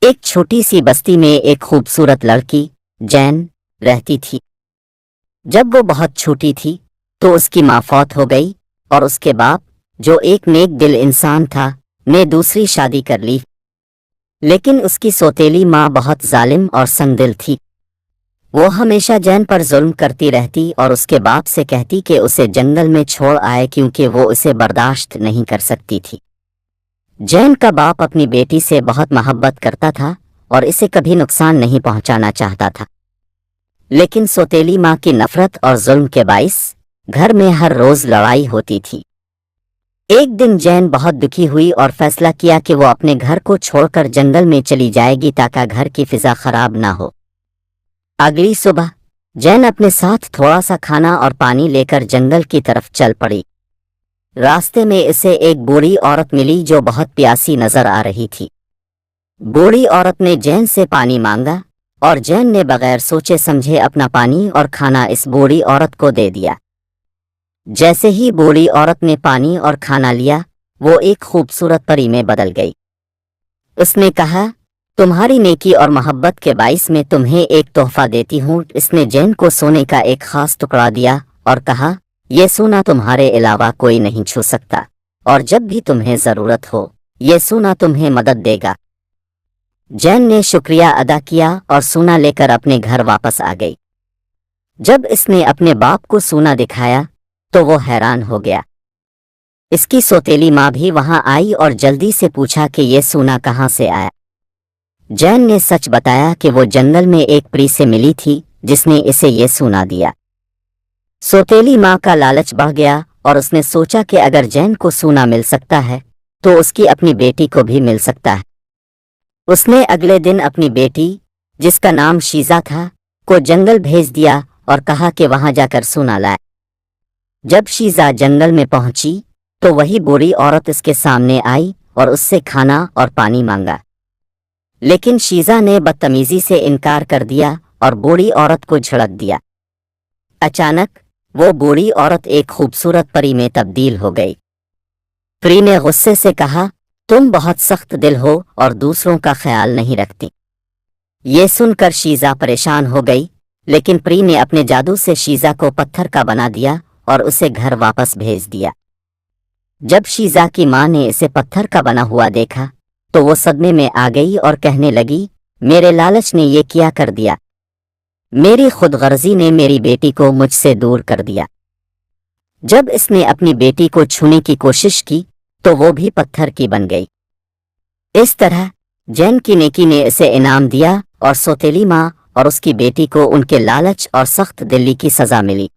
ایک چھوٹی سی بستی میں ایک خوبصورت لڑکی جین رہتی تھی۔ جب وہ بہت چھوٹی تھی تو اس کی ماں فوت ہو گئی اور اس کے باپ جو ایک نیک دل انسان تھا نے دوسری شادی کر لی، لیکن اس کی سوتیلی ماں بہت ظالم اور سنگ دل تھی۔ وہ ہمیشہ جین پر ظلم کرتی رہتی اور اس کے باپ سے کہتی کہ اسے جنگل میں چھوڑ آئے کیونکہ وہ اسے برداشت نہیں کر سکتی تھی۔ جین کا باپ اپنی بیٹی سے بہت محبت کرتا تھا اور اسے کبھی نقصان نہیں پہنچانا چاہتا تھا، لیکن سوتیلی ماں کی نفرت اور ظلم کے باعث گھر میں ہر روز لڑائی ہوتی تھی۔ ایک دن جین بہت دکھی ہوئی اور فیصلہ کیا کہ وہ اپنے گھر کو چھوڑ کر جنگل میں چلی جائے گی تاکہ گھر کی فضا خراب نہ ہو۔ اگلی صبح جین اپنے ساتھ تھوڑا سا کھانا اور پانی لے کر جنگل کی طرف چل پڑی۔ راستے میں اسے ایک بوڑھی عورت ملی جو بہت پیاسی نظر آ رہی تھی۔ بوڑھی عورت نے جین سے پانی مانگا اور جین نے بغیر سوچے سمجھے اپنا پانی اور کھانا اس بوڑھی عورت کو دے دیا۔ جیسے ہی بوڑھی عورت نے پانی اور کھانا لیا، وہ ایک خوبصورت پری میں بدل گئی۔ اس نے کہا، تمہاری نیکی اور محبت کے باعث میں تمہیں ایک تحفہ دیتی ہوں۔ اس نے جین کو سونے کا ایک خاص ٹکڑا دیا اور کہا، یہ سونا تمہارے علاوہ کوئی نہیں چھو سکتا، اور جب بھی تمہیں ضرورت ہو یہ سونا تمہیں مدد دے گا۔ جین نے شکریہ ادا کیا اور سونا لے کر اپنے گھر واپس آ گئی۔ جب اس نے اپنے باپ کو سونا دکھایا تو وہ حیران ہو گیا۔ اس کی سوتیلی ماں بھی وہاں آئی اور جلدی سے پوچھا کہ یہ سونا کہاں سے آیا۔ جین نے سچ بتایا کہ وہ جنگل میں ایک پری سے ملی تھی جس نے اسے یہ سونا دیا۔ سوتیلی ماں کا لالچ بڑھ گیا اور اس نے سوچا کہ اگر جین کو سونا مل سکتا ہے تو اس کی اپنی بیٹی کو بھی مل سکتا ہے۔ اس نے اگلے دن اپنی بیٹی، جس کا نام شیزا تھا، کو جنگل بھیج دیا اور کہا کہ وہاں جا کر سونا لائے۔ جب شیزا جنگل میں پہنچی تو وہی بوڑھی عورت اس کے سامنے آئی اور اس سے کھانا اور پانی مانگا، لیکن شیزا نے بدتمیزی سے انکار کر دیا اور بوڑھی عورت کو جھڑک دیا۔ اچانک وہ بوڑھی عورت ایک خوبصورت پری میں تبدیل ہو گئی۔ پری نے غصے سے کہا، تم بہت سخت دل ہو اور دوسروں کا خیال نہیں رکھتی۔ یہ سن کر شیزا پریشان ہو گئی، لیکن پری نے اپنے جادو سے شیزا کو پتھر کا بنا دیا اور اسے گھر واپس بھیج دیا۔ جب شیزا کی ماں نے اسے پتھر کا بنا ہوا دیکھا تو وہ صدمے میں آ گئی اور کہنے لگی، میرے لالچ نے یہ کیا کر دیا، میری خود غرضی نے میری بیٹی کو مجھ سے دور کر دیا۔ جب اس نے اپنی بیٹی کو چھونے کی کوشش کی تو وہ بھی پتھر کی بن گئی۔ اس طرح جین کی نیکی نے اسے انعام دیا اور سوتیلی ماں اور اس کی بیٹی کو ان کے لالچ اور سخت دلی کی سزا ملی۔